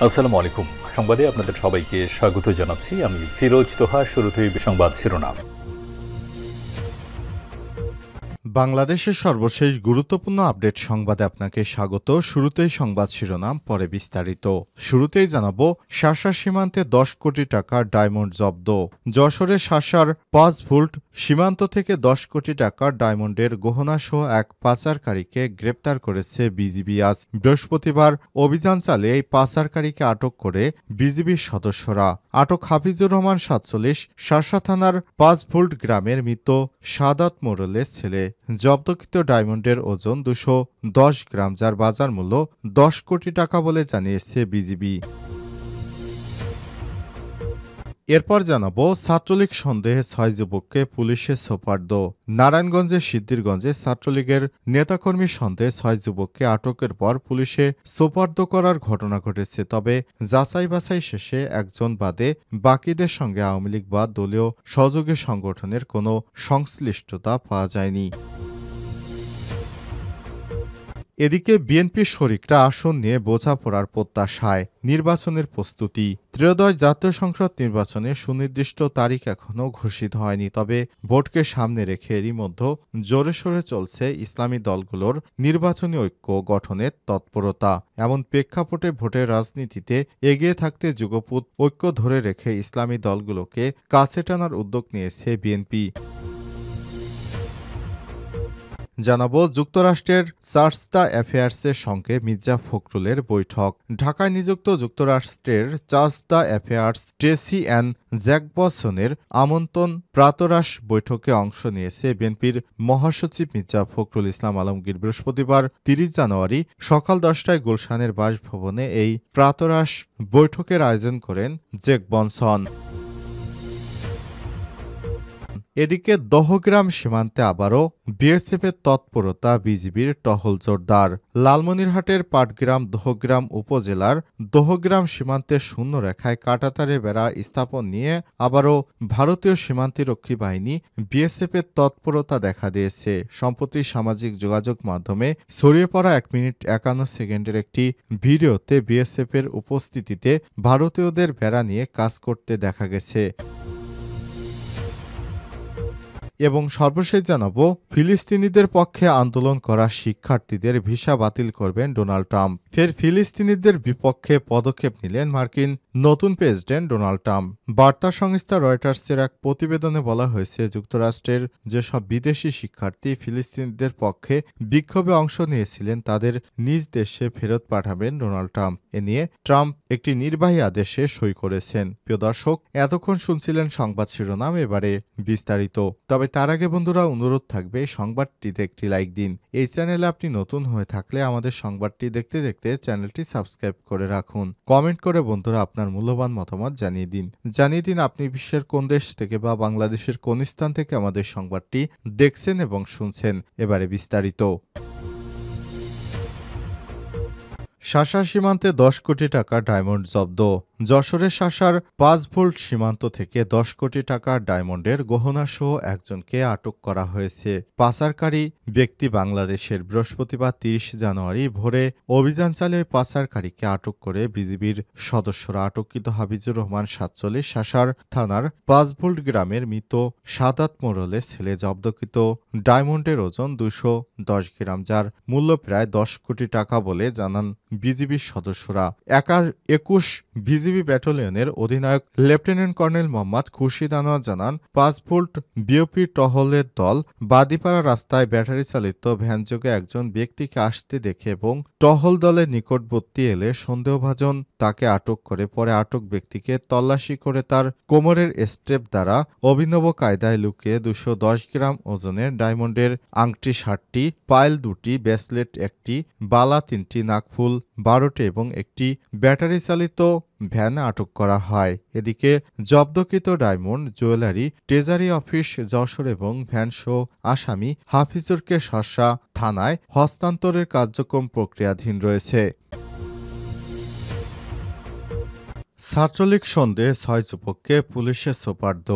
আসসালামু আলাইকুম। সংবাদে আপনাদের সবাইকে স্বাগত জানাচ্ছি। আমি ফিরোজ তোহা। শুরুতেই সংবাদ শিরোনাম। বাংলাদেশের সর্বশেষ গুরুত্বপূর্ণ আপডেট সংবাদে আপনাকে স্বাগত। শুরুতেই সংবাদ শিরোনাম, পরে বিস্তারিত। শুরুতেই জানাবো, শাসা সীমান্তে 10 কোটি টাকার ডায়মন্ড জব্দ। যশোরের শাসার 5 ভোল্ট সীমান্ত থেকে 10 কোটি টাকার ডায়মন্ডের গহনাসহ এক পাচারকারীকে গ্রেপ্তার করেছে বিজিবি। আজ বৃহস্পতিবার অভিযান চালিয়ে এই পাচারকারীকে আটক করে বিজিবির সদস্যরা। আটক হাফিজুর রহমান 47, শাসা থানার 5 ভোল্ট গ্রামের মৃত সাদাত মোড়লের ছেলে। জব্দকৃত ডায়মন্ডের ওজন 210 গ্রাম, যার বাজার মূল্য 10 কোটি টাকা বলে জানিয়েছে বিজিবি। এরপর জানাবো, ছাত্রলীগ সন্দেহে 6 যুবককে পুলিশে সোপর্দ। নারায়ণগঞ্জের সিদ্ধিরগঞ্জে ছাত্রলীগের নেতাকর্মী সন্দেহে 6 যুবককে আটকের পর পুলিশে সোপর্দ করার ঘটনা ঘটেছে। তবে যাচাই বাছাই শেষে একজন বাদে বাকিদের সঙ্গে আওয়ামী লীগ বা দলীয় সহযোগী সংগঠনের কোনো সংশ্লিষ্টতা পাওয়া যায়নি। এদিকে বিএনপির শরিকরা আসন নিয়ে বোঝাপড়ার প্রত্যাশায়। নির্বাচনের প্রস্তুতি। ত্রয়োদশ জাতীয় সংসদ নির্বাচনে সুনির্দিষ্ট তারিখ এখনও ঘোষিত হয়নি। তবে ভোটকে সামনে রেখে এরই মধ্যে জোরে সোরে চলছে ইসলামী দলগুলোর নির্বাচনী ঐক্য গঠনের তৎপরতা। এমন প্রেক্ষাপটে ভোটের রাজনীতিতে এগিয়ে থাকতে যুগপৎ ঐক্য ধরে রেখে ইসলামী দলগুলোকে কাছে টানার উদ্যোগ নিয়েছে বিএনপি। জানাবো, যুক্তরাষ্ট্রের চার্চ দ্য অ্যাফেয়ার্সের সঙ্গে মির্জা ফখরুলের বৈঠক। ঢাকায় নিযুক্ত যুক্তরাষ্ট্রের chargé d' affaires Tracy Ann জ্যাকবসনের আমন্ত্রণ প্রাতরাশ বৈঠকে অংশ নিয়েছে বিএনপির মহাসচিব মির্জা ফখরুল ইসলাম আলমগীর। বৃহস্পতিবার 30 জানুয়ারি সকাল 10টায় গুলশানের বাসভবনে এই প্রাতরাশ বৈঠকের আয়োজন করেন জ্যাকবসন। এদিকে দহগ্রাম সীমান্তে আবারও বিএসএফের তৎপরতা, বিজিবির টহল জোরদার। লালমনিরহাটের পাটগ্রাম দহগ্রাম উপজেলার দহগ্রাম সীমান্তে শূন্য রেখায় কাঁটাতারে বেড়া স্থাপন নিয়ে আবারও ভারতীয় সীমান্তরক্ষী বাহিনী বিএসএফের তৎপরতা দেখা দিয়েছে। সম্প্রতি সামাজিক যোগাযোগ মাধ্যমে ছড়িয়ে পড়া 1 মিনিট 51 সেকেন্ডের একটি ভিডিওতে বিএসএফের উপস্থিতিতে ভারতীয়দের বেড়া নিয়ে কাজ করতে দেখা গেছে। এবং সর্বশেষ জানাবো, ফিলিস্তিনিদের পক্ষে আন্দোলন করা শিক্ষার্থীদের ভিসা বাতিল করবেন ডোনাল্ড ট্রাম্প। ফের ফিলিস্তিনিদের বিপক্ষে পদক্ষেপ নিলেন মার্কিন নতুন প্রেসিডেন্ট ডোনাল্ড ট্রাম্প। বার্তা সংস্থা রয়টার্সের এক প্রতিবেদনে বলা হয়েছে, যুক্তরাষ্ট্রের যেসব বিদেশি শিক্ষার্থী ফিলিস্তিনিদের পক্ষে বিক্ষোভে অংশ নিয়েছিলেন তাদের নিজ দেশে ফেরত পাঠাবেন ডোনাল্ড ট্রাম্প। এ নিয়ে ট্রাম্প একটি নির্বাহী আদেশে সই করেছেন। প্রিয় দর্শক, এতক্ষণ শুনছিলেন সংবাদ শিরোনাম, এবারে বিস্তারিত। তবে তার আগে বন্ধুরা, অনুরোধ থাকবে সংবাদটিতে একটি লাইক দিন। এই চ্যানেলে আপনি নতুন হয়ে থাকলে আমাদের সংবাদটি দেখতে দেখতে চ্যানেলটি সাবস্ক্রাইব করে রাখুন। কমেন্ট করে বন্ধুরা আপনার মূল্যবান মতামত জানিয়ে দিন আপনি বিশ্বের কোন দেশ থেকে বা বাংলাদেশের কোন স্থান থেকে আমাদের সংবাদটি দেখছেন এবং শুনছেন। এবারে বিস্তারিত। শাসা সীমান্তে 10 কোটি টাকা ডায়মন্ড জব্দ। যশোরের শাসার 5 ভোল্ট সীমান্ত থেকে 10 কোটি টাকার ডায়মন্ডের গহনাসহ একজনকে আটক করা হয়েছে। পাচারকারী ব্যক্তি বাংলাদেশের। বৃহস্পতিবার 30 জানুয়ারি ভোরে অভিযান চালিয়ে পাচারকারীকে আটক করে বিজিবির সদস্যরা। আটককৃত হাফিজুর রহমান 47, শাসার থানার 5 ভোল্ট গ্রামের মৃত সাদাত মোড়লের ছেলে। জব্দকৃত ডায়মন্ডের ওজন 210 গ্রাম, যার মূল্য প্রায় 10 কোটি টাকা বলে জানান বিজিবির সদস্যরা। 21 বিজিবি ব্যাটালিয়নের অধিনায়ক লেফটেন্যান্ট কর্নেল মোহাম্মদ খুরশিদ আনোয়ার জানান, 5 ভোল্ট বিওপি টহলের দল বাদিপাড়া রাস্তায় ব্যাটারি চালিত ভ্যানযোগে একজন ব্যক্তিকে আসতে দেখে এবং টহল দলের নিকটবর্তী এলে সন্দেহভাজন তাকে আটক করে। পরে আটক ব্যক্তিকে তল্লাশি করে তার কোমরের স্ট্রেপ দ্বারা অভিনব কায়দায় লুকিয়ে 210 গ্রাম ওজনের ডায়মন্ডের আংটি 60টি, পায়েল 2টি, ব্রেসলেট 1টি, বালা 3টি, নাকফুল 12টি এবং একটি ব্যাটারি চালিত ভ্যান আটক করা হয়। এদিকে জব্দকৃত diamond jewellery treasury office Jessore এবং ভ্যানসহ আসামি হাফিজুরকে শাসা থানায় হস্তান্তরের কার্যক্রম প্রক্রিয়াধীন রয়েছে। ছাত্রলীগ সন্দেহে ৬ যুবককে পুলিশে সোপর্দ।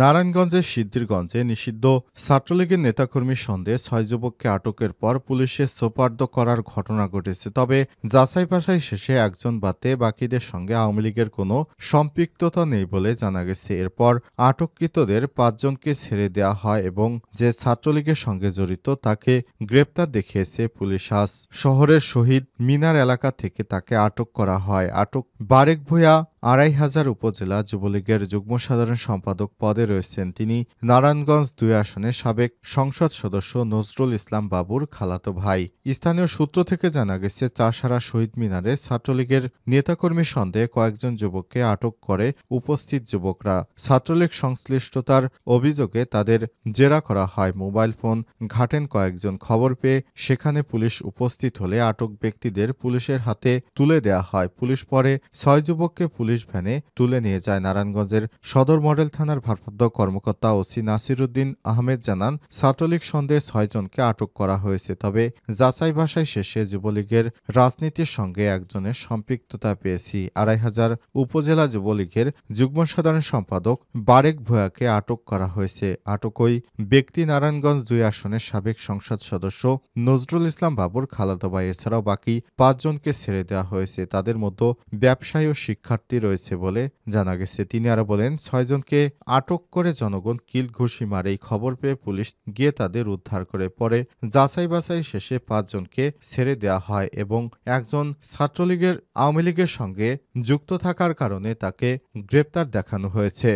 নারায়ণগঞ্জের সিদ্ধিরগঞ্জে নিষিদ্ধ ছাত্রলীগের নেতাকর্মী সন্দেহে ৬ যুবককে আটকের পর পুলিশে সোপর্দ করার ঘটনা ঘটেছে। তবে যাচাই বাছাই শেষে একজন বাদে বাকিদের সঙ্গে আওয়ামী লীগের কোনো সম্পৃক্ততা নেই বলে জানা গেছে। এরপর আটককৃতদের ৫ জনকে ছেড়ে দেওয়া হয় এবং যে ছাত্রলীগের সঙ্গে জড়িত তাকে গ্রেপ্তার দেখিয়েছে পুলিশ। আজ শহরের শহীদ মিনার এলাকা থেকে তাকে আটক করা হয়। আটক বারেক ভূঁইয়া ২৫০০ উপজেলা যুবলীগের যুগ্ম সাধারণ সম্পাদক পদে রয়েছেন তিনি। নারায়ণগঞ্জ ২ আসনের সাবেক সংসদ সদস্য নজরুল ইসলাম বাবুর খালাতো ভাই। স্থানীয় সূত্র থেকে জানা গেছে, চাষারা শহীদ মিনারে ছাত্রলীগের নেতাকর্মী সন্দেহে কয়েকজন যুবককে আটক করে উপস্থিত যুবকরা। ছাত্রলীগ সংশ্লিষ্টতার অভিযোগে তাদের জেরা করা হয়। মোবাইল ফোন ঘাটেন কয়েকজন। খবর পেয়ে সেখানে পুলিশ উপস্থিত হলে আটক ব্যক্তিদের পুলিশের হাতে তুলে দেয়া হয়। পুলিশ পরে ৬ যুবককে পুলিশ ভ্যানে তুলে নিয়ে যায়। নারায়ণগঞ্জের সদর মডেল থানার ভারপ্রাপ্ত কর্মকর্তা ওসি নাসিরউদ্দিন আহমেদ জানান, ছাত্রলীগ সন্দেহে ৬ জনকে আটক করা হয়েছে। তবে যাচাই বাছাই শেষে যুবলীগের রাজনীতির সঙ্গে একজনের সম্পৃক্ততা পেয়েছি। ২৫০০ উপজেলা যুবলীগের যুগ্ম সাধারণ সম্পাদক বারেক ভূঁইয়াকে আটক করা হয়েছে। আটক ওই ব্যক্তি নারায়ণগঞ্জ ২ আসনের সাবেক সংসদ সদস্য নজরুল ইসলাম বাবুর খালাতো ভাই। এছাড়াও বাকি ৫ জনকে ছেড়ে দেওয়া হয়েছে। তাদের মধ্যে ব্যবসায়ী ও শিক্ষার্থী রয়েছে বলে জানা গেছে। তিনি আরো বলেন, ৬ জনকে আটক করে জনগণ কিল ঘুষি মারে। এই খবর পেয়ে পুলিশ গিয়ে তাদের উদ্ধার করে। পরে যাচাই বাছাই শেষে ৫ জনকে ছেড়ে দেওয়া হয় এবং একজন ছাত্রলীগের আওয়ামী লীগের সঙ্গে যুক্ত থাকার কারণে তাকে গ্রেপ্তার দেখানো হয়েছে।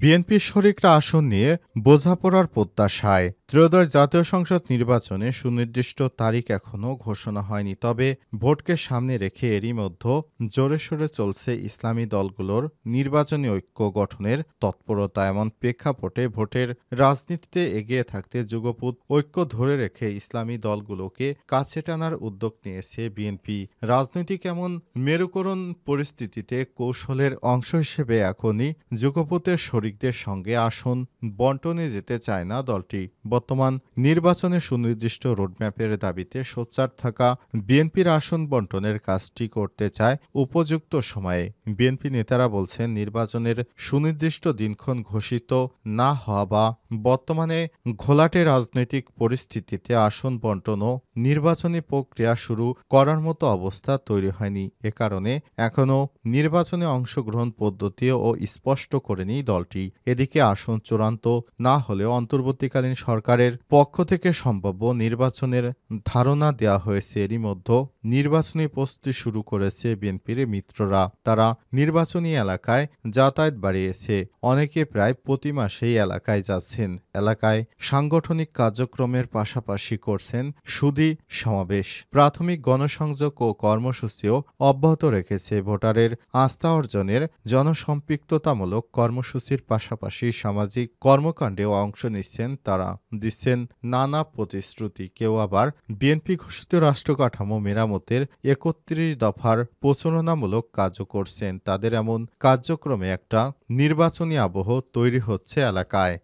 বিএনপির শরিকরা আসন নিয়ে বোঝাপড়ার প্রত্যাশায়। ত্রয়োদশ জাতীয় সংসদ নির্বাচনে সুনির্দিষ্ট তারিখ এখনও ঘোষণা হয়নি। তবে ভোটকে সামনে রেখে এরই মধ্যে জোরে সোরে চলছে ইসলামী দলগুলোর নির্বাচনী ঐক্য গঠনের তৎপরতা। এমন প্রেক্ষাপটে ভোটের রাজনীতিতে এগিয়ে থাকতে যুগপৎ ঐক্য ধরে রেখে ইসলামী দলগুলোকে কাছে টানার উদ্যোগ নিয়েছে বিএনপি। রাজনৈতিক এমন মেরুকরণ পরিস্থিতিতে কৌশলের অংশ হিসেবে এখনই যুগপতের শরিকদের সঙ্গে আসন বন্টনে যেতে চায় না দলটি। বর্তমান নির্বাচনে সুনির্দিষ্ট রোডম্যাপের দাবিতে সোচ্চার থাকা বিএনপির আসন বন্টনের কাজটি করতে চায় উপযুক্ত সময়ে। বিএনপি নেতারা বলছেন, নির্বাচনের সুনির্দিষ্ট দিনক্ষণ ঘোষিত না হওয়া বা বর্তমানে ঘোলাটে রাজনৈতিক পরিস্থিতিতে আসন বন্টন ও নির্বাচনী প্রক্রিয়া শুরু করার মতো অবস্থা তৈরি হয়নি। এ কারণে এখনও নির্বাচনে অংশগ্রহণ পদ্ধতি ও স্পষ্ট করেনি দলটি। এদিকে আসন চূড়ান্ত না হলেও অন্তর্বর্তীকালীন সরকারের পক্ষ থেকে সম্ভাব্য নির্বাচনের ধারণা দেওয়া হয়েছে। এরই মধ্যে নির্বাচনী প্রস্তুতি শুরু করেছে বিএনপির মিত্ররা। তারা নির্বাচনী এলাকায় যাতায়াত বাড়িয়েছে। অনেকে প্রায় প্রতি মাসেই এলাকায় যাচ্ছেন। এলাকায় সাংগঠনিক কার্যক্রমের পাশাপাশি করছেন সুধী সমাবেশ। প্রাথমিক গণসংযোগ ও কর্মসূচিও অব্যাহত রেখেছে। ভোটারের আস্থা অর্জনের জনসম্পৃক্ততামূলক কর্মসূচির পাশাপাশি সামাজিক কর্মকাণ্ডেও অংশ নিচ্ছেন তারা। দিচ্ছেন নানা প্রতিশ্রুতি। কেউ আবার বিএনপি ঘোষিত রাষ্ট্রকাঠামো মেরামতের ৩১ দফার প্রচারণামূলক কাজও করছেন। তাদের এমন কার্যক্রমে একটা নির্বাচনী আবহ তৈরি হচ্ছে এলাকায়।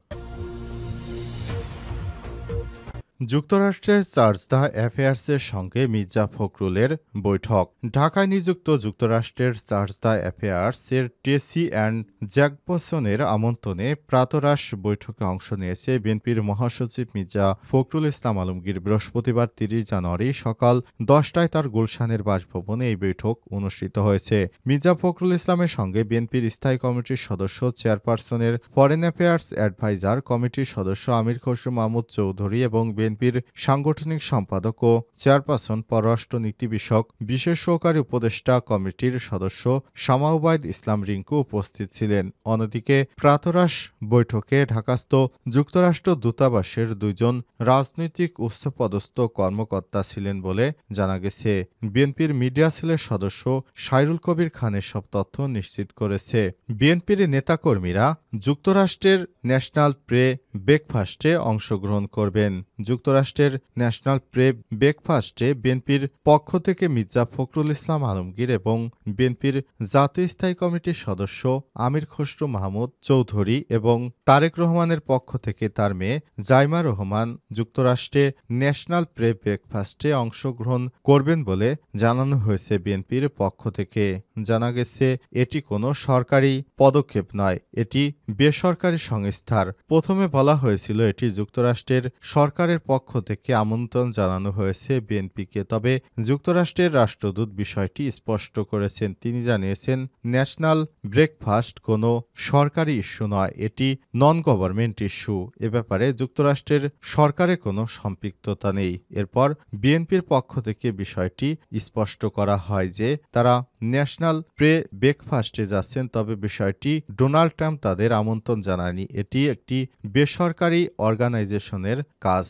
যুক্তরাষ্ট্রের চার্জ দ্য অ্যাফেয়ার্সের সঙ্গে মির্জা ফখরুলের বৈঠক। ঢাকায় নিযুক্ত যুক্তরাষ্ট্রের চার্জ দ্য অ্যাফেয়ার্সের টেসি অ্যান্ড জ্যাকবসনের আমন্ত্রণে প্রাতরাশ বৈঠকে অংশ নিয়েছে বিএনপির মহাসচিব মির্জা ফখরুল ইসলাম আলমগীর। বৃহস্পতিবার ৩০ জানুয়ারি সকাল ১০টায় তার গুলশানের বাসভবনে এই বৈঠক অনুষ্ঠিত হয়েছে। মির্জা ফখরুল ইসলামের সঙ্গে বিএনপির স্থায়ী কমিটির সদস্য চেয়ারপারসনের ফরেন অ্যাফেয়ার্স অ্যাডভাইজার কমিটির সদস্য আমির খসরু মাহমুদ চৌধুরী এবং বিএনপির সাংগঠনিক সম্পাদক ও চেয়ারপারসন পররাষ্ট্রনীতি বিষয়ক বিশেষ সহকারী উপদেষ্টা কমিটির সদস্য শামা ওবায়দ ইসলাম রিংকু উপস্থিত ছিলেন। অন্যদিকে প্রাতরাশ বৈঠকে ঢাকাস্থ যুক্তরাষ্ট্র দূতাবাসের ২ জন রাজনৈতিক উচ্চপদস্থ কর্মকর্তা ছিলেন বলে জানা গেছে। বিএনপির মিডিয়া সেলের সদস্য সাইরুল কবির খান এসব তথ্য নিশ্চিত করেছে। বিএনপির নেতাকর্মীরা যুক্তরাষ্ট্রের ন্যাশনাল প্রে ব্রেকফাস্টে অংশগ্রহণ করবেন। যুক্তরাষ্ট্রের ন্যাশনাল প্রে ব্রেকফাস্টে বিএনপির পক্ষ থেকে মির্জা ফখরুল ইসলাম আলমগীর এবং বিএনপির জাতীয় স্থায়ী কমিটির সদস্য আমির খসরু মাহমুদ চৌধুরী এবং তারেক রহমানের পক্ষ থেকে তার মেয়ে জাইমা রহমান যুক্তরাষ্ট্রে ন্যাশনাল প্রে ব্রেকফাস্টে অংশগ্রহণ করবেন বলে জানানো হয়েছে বিএনপির পক্ষ থেকে। জানা গেছে এটি কোনো সরকারি পদক্ষেপ নয়, এটি বেসরকারি সংস্থার। প্রথমে বলা হয়েছিল এটি যুক্তরাষ্ট্রের সরকারের পক্ষ থেকে আমন্ত্রণ জানানো হয়েছে বিএনপিকে, তবে যুক্তরাষ্ট্রের রাষ্ট্রদূত বিষয়টি স্পষ্ট করেছেন। তিনি জানিয়েছেন ন্যাশনাল ব্রেকফাস্ট কোনো সরকারি ইস্যু নয়, এটি নন গভর্নমেন্ট ইস্যু। এ ব্যাপারে যুক্তরাষ্ট্রের সরকারের কোনো সম্পৃক্ততা নেই। এরপর বিএনপির পক্ষ থেকে বিষয়টি স্পষ্ট করা হয় যে তারা ন্যাশনাল প্রে ব্রেকফাস্টে যাচ্ছেন, তবে বিষয়টি ডোনাল্ড ট্রাম্প তাদের আমন্ত্রণ জানায়নি, এটি একটি বেসরকারি অর্গানাইজেশনের কাজ।